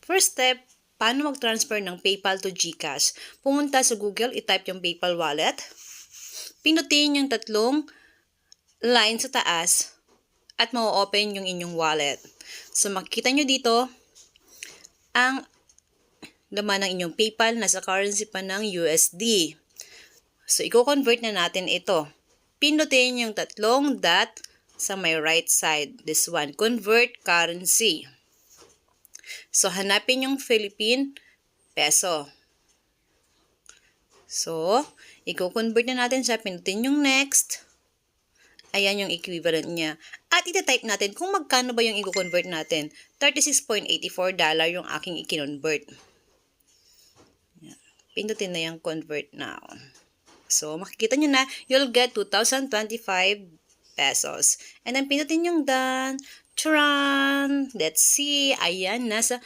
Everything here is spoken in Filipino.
First step, paano mag-transfer ng PayPal to GCash? Pumunta sa Google, i-type yung PayPal wallet. Pinutin yung tatlong line sa taas at ma-open yung inyong wallet. So, makikita nyo dito ang laman ng inyong PayPal, nasa currency pa ng USD. So, i-convert na natin ito. Pinutin yung tatlong dot sa may right side. This one, convert currency. So, hanapin yung Philippine peso. So, i-convert na natin siya. Pinutin yung next. Ayan yung equivalent niya. At iti-type natin kung magkano ba yung i-convert natin. $36.84 yung aking i-convert. Pindutin na yung convert now. So, makikita nyo na, you'll get 2,025 pesos. And then, pindutin yung done. Charan! Let's see. Ayan, nasa